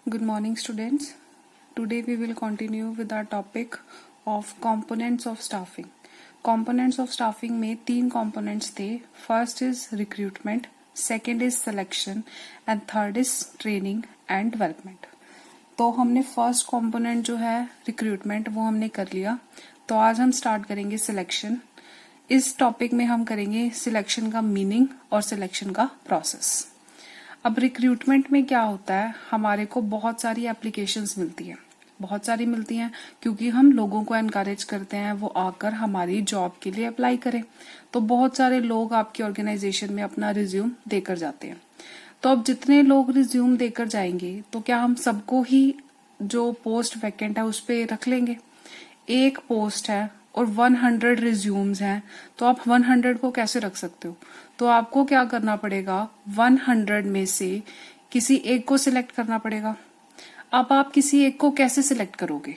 Good morning, students. Today we will continue with our topic of components of staffing. Components of staffing में 3 components थे. First is recruitment, second is selection and third is training and development. तो हमने first component जो है recruitment वो हमने कर लिया. तो आज हम स्टार्ट करेंगे सिलेक्शन. इस टॉपिक में हम करेंगे सिलेक्शन का मीनिंग और सिलेक्शन का प्रोसेस. अब रिक्रूटमेंट में क्या होता है, हमारे को बहुत सारी एप्लीकेशंस मिलती हैं क्योंकि हम लोगों को एनकरेज करते हैं वो आकर हमारी जॉब के लिए अप्लाई करें. तो बहुत सारे लोग आपकी ऑर्गेनाइजेशन में अपना रिज्यूम देकर जाते हैं. तो अब जितने लोग रिज्यूम देकर जाएंगे तो क्या हम सबको ही जो पोस्ट वैकेंट है उस पे रख लेंगे? एक पोस्ट है और 100 रिज्यूम्स हैं, तो आप 100 को कैसे रख सकते हो? तो आपको क्या करना पड़ेगा, 100 में से किसी एक को सिलेक्ट करना पड़ेगा. अब आप किसी एक को कैसे सिलेक्ट करोगे?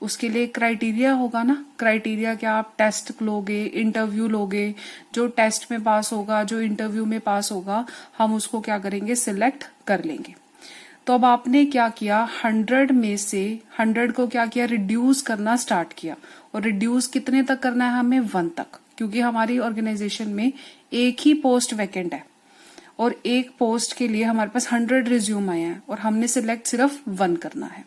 उसके लिए क्राइटेरिया होगा ना. क्राइटेरिया क्या, आप टेस्ट लोगे, इंटरव्यू लोगे. जो टेस्ट में पास होगा, जो इंटरव्यू में पास होगा, हम उसको क्या करेंगे, सिलेक्ट कर लेंगे. तो अब आपने क्या किया, 100 में से 100 को क्या किया, रिड्यूस करना स्टार्ट किया. और रिड्यूस कितने तक करना है हमें, 1 तक, क्योंकि हमारी ऑर्गेनाइजेशन में एक ही पोस्ट वैकेंट है और एक पोस्ट के लिए हमारे पास 100 रिज्यूम आए हैं और हमने सिलेक्ट सिर्फ 1 करना है.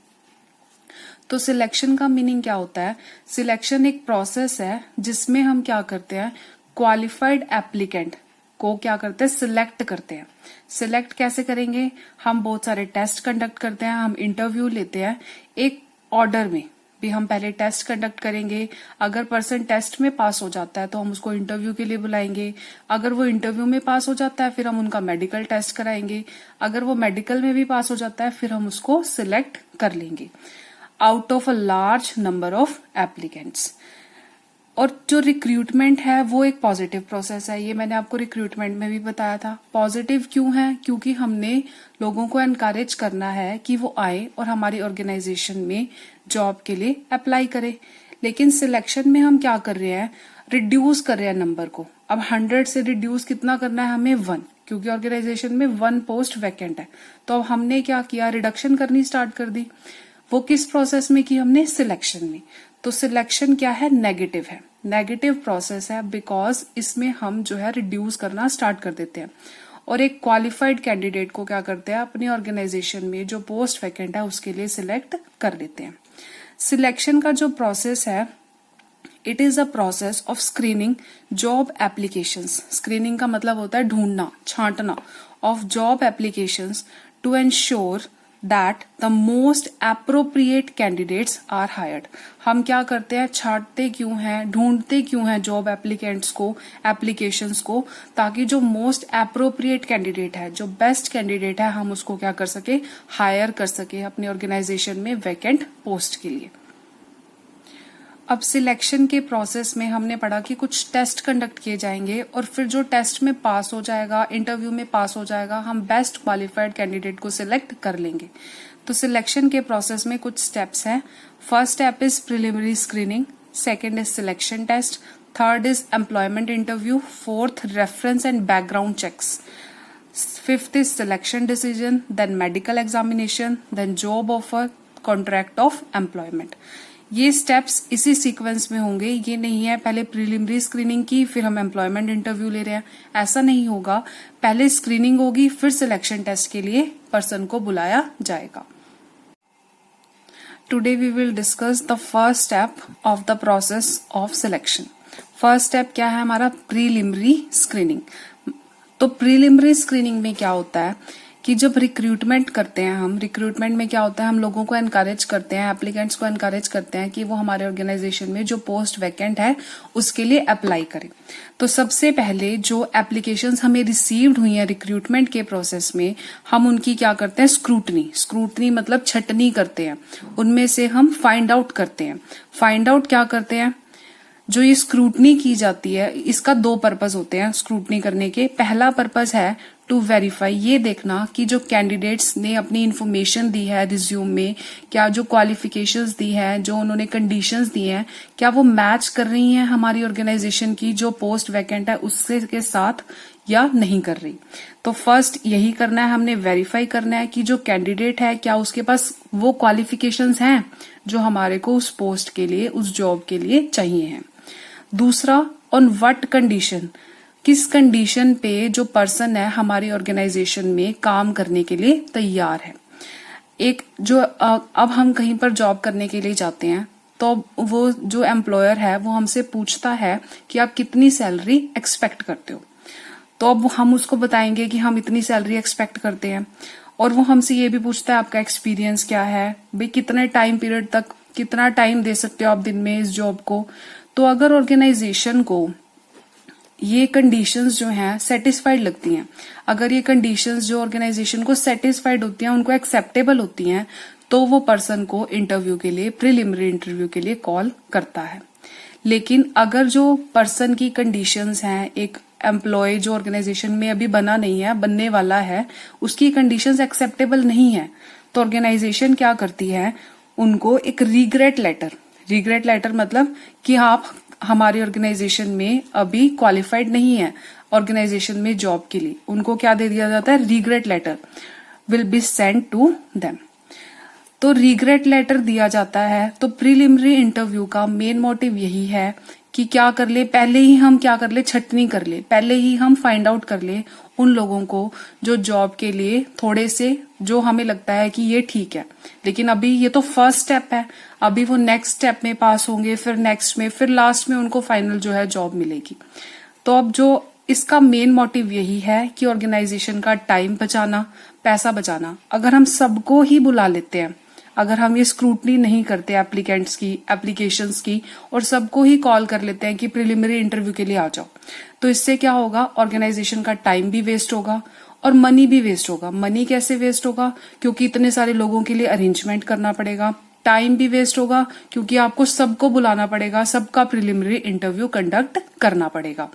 तो सिलेक्शन का मीनिंग क्या होता है? सिलेक्शन एक प्रोसेस है जिसमें हम क्या करते हैं, क्वालिफाइड एप्लीकेंट को क्या करते हैं, सिलेक्ट करते हैं. सिलेक्ट कैसे करेंगे, हम बहुत सारे टेस्ट कंडक्ट करते हैं, हम इंटरव्यू लेते हैं. एक ऑर्डर में भी हम पहले टेस्ट कंडक्ट करेंगे. अगर पर्सन टेस्ट में पास हो जाता है तो हम उसको इंटरव्यू के लिए बुलाएंगे. अगर वो इंटरव्यू में पास हो जाता है फिर हम उनका मेडिकल टेस्ट कराएंगे. अगर वो मेडिकल में भी पास हो जाता है फिर हम उसको सिलेक्ट कर लेंगे out of a large number of applicants. और जो रिक्रूटमेंट है वो एक पॉजिटिव प्रोसेस है. ये मैंने आपको रिक्रूटमेंट में भी बताया था. पॉजिटिव क्यों है? क्योंकि हमने लोगों को एनकरेज करना है कि वो आए और हमारी ऑर्गेनाइजेशन में जॉब के लिए अप्लाई करें. लेकिन सिलेक्शन में हम क्या कर रहे हैं, रिड्यूस कर रहे हैं नंबर को. अब 100 से रिड्यूस कितना करना है हमें, 1, क्योंकि ऑर्गेनाइजेशन में 1 पोस्ट वैकेंट है. तो अब हमने क्या किया, रिडक्शन करनी स्टार्ट कर दी. वो किस प्रोसेस में की हमने, सिलेक्शन में. तो सिलेक्शन क्या है, नेगेटिव है. नेगेटिव प्रोसेस है बिकॉज इसमें हम जो है रिड्यूस करना स्टार्ट कर देते हैं और एक क्वालिफाइड कैंडिडेट को क्या करते हैं, अपनी ऑर्गेनाइजेशन में जो पोस्ट वैकेंट है उसके लिए सिलेक्ट कर लेते हैं. सिलेक्शन का जो प्रोसेस है, it is a process of screening job applications. Screening का मतलब होता है ढूंढना, छांटना of job applications to ensure that the most appropriate candidates are hired. हम क्या करते हैं, छांटते क्यों हैं, ढूंढते क्यों हैं जॉब एप्लीकेंट्स को, एप्लीकेशंस को, ताकि जो मोस्ट एप्रोप्रिएट कैंडिडेट है, जो बेस्ट कैंडिडेट है, हम उसको क्या कर सके, हायर कर सके अपनी ऑर्गेनाइजेशन में वैकेंट पोस्ट के लिए. अब सिलेक्शन के प्रोसेस में हमने पढ़ा कि कुछ टेस्ट कंडक्ट किए जाएंगे और फिर जो टेस्ट में पास हो जाएगा, इंटरव्यू में पास हो जाएगा, हम बेस्ट क्वालिफाइड कैंडिडेट को सिलेक्ट कर लेंगे. तो सिलेक्शन के प्रोसेस में कुछ स्टेप्स हैं. First step is preliminary screening, second is selection test, third is employment interview, fourth reference and background checks, fifth is selection decision, then medical examination, then job offer, contract of employment. ये steps इसी sequence में होंगे. ये नहीं है पहले preliminary screening की फिर हम एम्प्लॉयमेंट इंटरव्यू ले रहे हैं, ऐसा नहीं होगा. पहले स्क्रीनिंग होगी फिर सिलेक्शन टेस्ट के लिए पर्सन को बुलाया जाएगा. Today we will discuss the first step of the process of selection. First step क्या है हमारा, प्रीलिमिनरी स्क्रीनिंग. तो प्रीलिमिनरी स्क्रीनिंग में क्या होता है कि जब रिक्रूटमेंट करते हैं हम, रिक्रूटमेंट में क्या होता है, हम लोगों को एनकरेज करते हैं, एप्लीकेंट्स को एनकरेज करते हैं कि वो हमारे ऑर्गेनाइजेशन में जो पोस्ट वैकेंट है उसके लिए अप्लाई करें. तो सबसे पहले जो एप्लीकेशंस हमें रिसीव्ड हुई हैं रिक्रूटमेंट के प्रोसेस में, हम उनकी क्या करते हैं, स्क्रूटनी मतलब छटनी करते हैं. उनमें से हम फाइंड आउट करते हैं. फाइंड आउट क्या करते हैं, जो ये स्क्रूटनी की जाती है इसका 2 पर्पस होते हैं स्क्रूटनी करने के. पहला पर्पस है टू वेरीफाई, ये देखना कि जो कैंडिडेट्स ने अपनी इंफॉर्मेशन दी है रिज्यूम में, क्या जो क्वालिफिकेशंस दी है, जो उन्होंने कंडीशंस दी हैं, क्या वो मैच कर रही हैं हमारी ऑर्गेनाइजेशन की जो पोस्ट वैकेंट है उससे के साथ, या नहीं कर रही। तो फर्स्ट यही करना है, हमने वेरीफाई करना है कि जो कैंडिडेट है क्या उसके पास वो क्वालिफिकेशंस हैं जो हमारे को उस पोस्ट के लिए, उस जॉब के लिए चाहिए हैं। दूसरा, ऑन व्हाट कंडीशन, किस कंडीशन पे जो पर्सन है हमारी ऑर्गेनाइजेशन में काम करने के लिए तैयार है। एक जो अब हम कहीं पर जॉब करने के लिए जाते हैं तो वो जो एम्प्लॉयर है वो हमसे पूछता है कि आप कितनी सैलरी एक्सपेक्ट करते हो। तो अब हम उसको बताएंगे कि हम इतनी सैलरी एक्सपेक्ट करते हैं, और वो हमसे ये भी पूछता है आपका एक्सपीरियंस क्या है, भाई कितने टाइम पीरियड तक, कितना टाइम दे सकते हो आप दिन में इस जॉब को। तो अगर ऑर्गेनाइजेशन को ये कंडीशंस जो हैं सेटिस्फाइड लगती हैं, अगर ये कंडीशंस जो ऑर्गेनाइजेशन को सेटिस्फाइड होती हैं, उनको एक्सेप्टेबल होती हैं, तो वो पर्सन को इंटरव्यू के लिए, प्रिलिमिनरी इंटरव्यू के लिए कॉल करता है। लेकिन अगर जो पर्सन की कंडीशंस हैं, एक एम्प्लॉय जो ऑर्गेनाइजेशन में अभी बना नहीं है, बनने वाला है, उसकी कंडीशंस एक्सेप्टेबल नहीं है, तो ऑर्गेनाइजेशन क्या करती है, उनको एक रिग्रेट लेटर मतलब कि आप हमारी ऑर्गेनाइजेशन में अभी क्वालिफाइड नहीं है ऑर्गेनाइजेशन में जॉब के लिए, उनको क्या दे दिया जाता है, regret letter will be send to them. तो रिग्रेट लेटर दिया जाता है। तो प्रीलिमिनरी इंटरव्यू का मेन मोटिव यही है कि क्या कर ले, पहले ही हम क्या कर ले, छटनी कर ले, पहले ही हम फाइंड आउट कर ले उन लोगों को जो जॉब के लिए थोड़े से, जो हमें लगता है कि ये ठीक है, लेकिन अभी ये तो फर्स्ट स्टेप है, अभी वो नेक्स्ट स्टेप में पास होंगे, फिर नेक्स्ट में, फिर लास्ट में उनको फाइनल जो है जॉब मिलेगी। तो अब जो इसका मेन मोटिव यही है कि ऑर्गेनाइजेशन का टाइम बचाना, पैसा बचाना। अगर हम सबको ही बुला लेते हैं, अगर हम ये स्क्रूटनी नहीं करते एप्लीकेंट्स की, एप्लीकेशंस की, और सबको ही कॉल कर लेते हैं कि प्रिलिमिनरी इंटरव्यू के लिए आ जाओ, तो इससे क्या होगा, ऑर्गेनाइजेशन का टाइम भी वेस्ट होगा और मनी भी वेस्ट होगा। मनी कैसे वेस्ट होगा, क्योंकि इतने सारे लोगों के लिए अरेंजमेंट करना पड़ेगा। टाइम भी वेस्ट होगा क्योंकि आपको सबको बुलाना पड़ेगा, सबका प्रिलिमिनरी इंटरव्यू कंडक्ट करना पड़ेगा।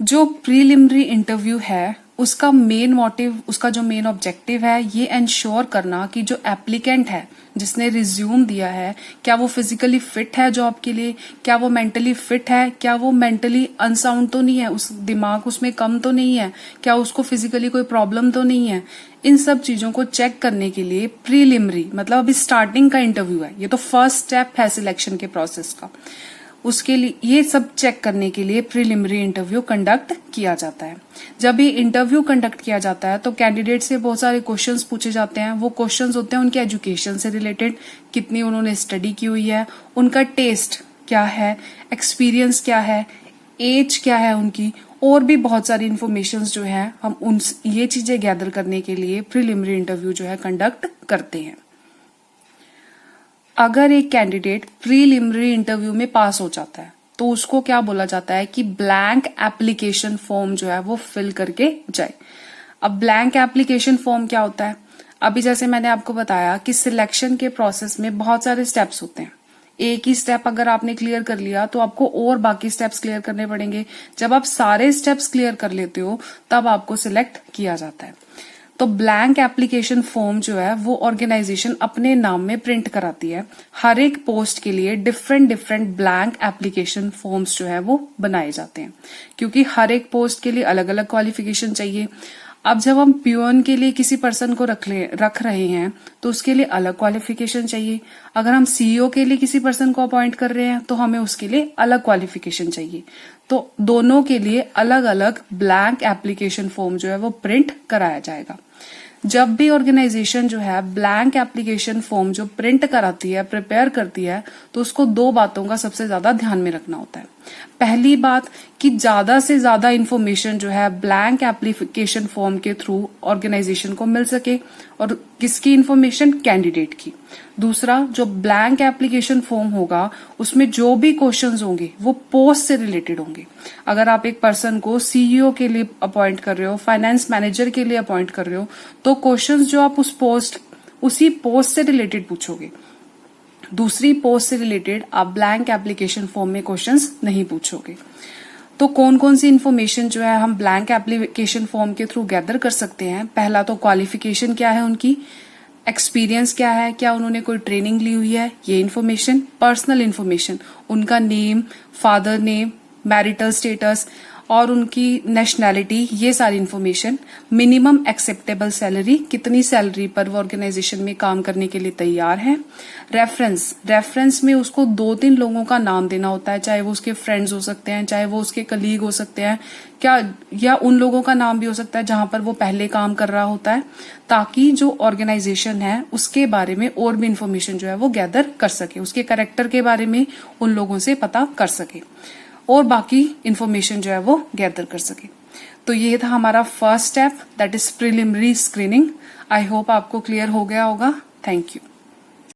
जो प्रीलिमिनरी इंटरव्यू है उसका मेन मोटिव, उसका जो मेन ऑब्जेक्टिव है, ये एंश्योर करना कि जो एप्लीकेंट है, जिसने रिज्यूम दिया है, क्या वो फिजिकली फिट है जॉब के लिए, क्या वो मेंटली फिट है, क्या वो मेंटली अनसाउंड तो नहीं है, उस दिमाग उसमें कम तो नहीं है, क्या उसको फिजिकली कोई प्रॉब्लम तो नहीं है। इन सब चीजों को चेक करने के लिए प्रीलिमिनरी, मतलब अभी स्टार्टिंग का इंटरव्यू है, ये तो फर्स्ट स्टेप है सिलेक्शन के प्रोसेस का, उसके लिए ये सब चेक करने के लिए प्रीलिमिनरी इंटरव्यू कंडक्ट किया जाता है। जब ये इंटरव्यू कंडक्ट किया जाता है तो कैंडिडेट से बहुत सारे क्वेश्चंस पूछे जाते हैं। वो क्वेश्चंस होते हैं उनके एजुकेशन से रिलेटेड, कितनी उन्होंने स्टडी की हुई है, उनका टेस्ट क्या है, एक्सपीरियंस क्या है, एज क्या है उनकी, और भी बहुत सारी इन्फॉर्मेशन जो है हम उन ये चीजें गैदर करने के लिए प्रीलिमिनरी इंटरव्यू जो है कंडक्ट करते हैं। अगर एक कैंडिडेट प्रीलिमिनरी इंटरव्यू में पास हो जाता है तो उसको क्या बोला जाता है कि ब्लैंक एप्लीकेशन फॉर्म जो है वो फिल करके जाए। अब ब्लैंक एप्लीकेशन फॉर्म क्या होता है, अभी जैसे मैंने आपको बताया कि सिलेक्शन के प्रोसेस में बहुत सारे स्टेप्स होते हैं। एक ही स्टेप अगर आपने क्लियर कर लिया तो आपको और बाकी स्टेप्स क्लियर करने पड़ेंगे। जब आप सारे स्टेप्स क्लियर कर लेते हो तब आपको सिलेक्ट किया जाता है। तो ब्लैंक एप्लीकेशन फॉर्म जो है वो ऑर्गेनाइजेशन अपने नाम में प्रिंट कराती है। हर एक पोस्ट के लिए डिफरेंट ब्लैंक एप्लीकेशन फॉर्म्स जो है वो बनाए जाते हैं, क्योंकि हर एक पोस्ट के लिए अलग अलग क्वालिफिकेशन चाहिए। अब जब हम पियोन के लिए किसी पर्सन को रख रहे हैं तो उसके लिए अलग क्वालिफिकेशन चाहिए। अगर हम सीईओ के लिए किसी पर्सन को अपॉइंट कर रहे हैं तो हमें उसके लिए अलग क्वालिफिकेशन चाहिए। तो दोनों के लिए अलग अलग ब्लैंक एप्लीकेशन फॉर्म जो है वो प्रिंट कराया जाएगा। जब भी ऑर्गेनाइजेशन जो है ब्लैंक एप्लीकेशन फॉर्म जो प्रिंट कराती है, प्रिपेयर करती है, तो उसको दो बातों का सबसे ज्यादा ध्यान में रखना होता है। पहली बात कि ज्यादा से ज्यादा इन्फॉर्मेशन जो है ब्लैंक एप्लीकेशन फॉर्म के थ्रू ऑर्गेनाइजेशन को मिल सके, और किसकी इन्फॉर्मेशन, कैंडिडेट की। दूसरा, जो ब्लैंक एप्लीकेशन फॉर्म होगा उसमें जो भी क्वेश्चंस होंगे वो पोस्ट से रिलेटेड होंगे। अगर आप एक पर्सन को सीईओ के लिए अपॉइंट कर रहे हो, फाइनेंस मैनेजर के लिए अपॉइंट कर रहे हो, तो क्वेश्चंस जो आप उसी पोस्ट से रिलेटेड पूछोगे। दूसरी पोस्ट से रिलेटेड आप ब्लैंक एप्लीकेशन फॉर्म में क्वेश्चंस नहीं पूछोगे। तो कौन कौन सी इन्फॉर्मेशन जो है हम ब्लैंक एप्लीकेशन फॉर्म के थ्रू गैदर कर सकते हैं। पहला तो क्वालिफिकेशन क्या है उनकी, एक्सपीरियंस क्या है, क्या उन्होंने कोई ट्रेनिंग ली हुई है, ये इन्फॉर्मेशन। पर्सनल इन्फॉर्मेशन, उनका name, father name, marital status, और उनकी नेशनैलिटी, ये सारी इन्फॉर्मेशन, मिनिमम एक्सेप्टेबल सैलरी, कितनी सैलरी पर वो ऑर्गेनाइजेशन में काम करने के लिए तैयार है। रेफरेंस में उसको 2-3 लोगों का नाम देना होता है, चाहे वो उसके फ्रेंड्स हो सकते हैं, चाहे वो उसके कलीग हो सकते हैं, या उन लोगों का नाम भी हो सकता है जहां पर वो पहले काम कर रहा होता है, ताकि जो ऑर्गेनाइजेशन है उसके बारे में और भी इंफॉर्मेशन जो है वो गैदर कर सके, उसके कैरेक्टर के बारे में उन लोगों से पता कर सके और बाकी इंफॉर्मेशन जो है वो गैदर कर सके। तो ये था हमारा first step, that is preliminary screening. I hope आपको क्लियर हो गया होगा। Thank you.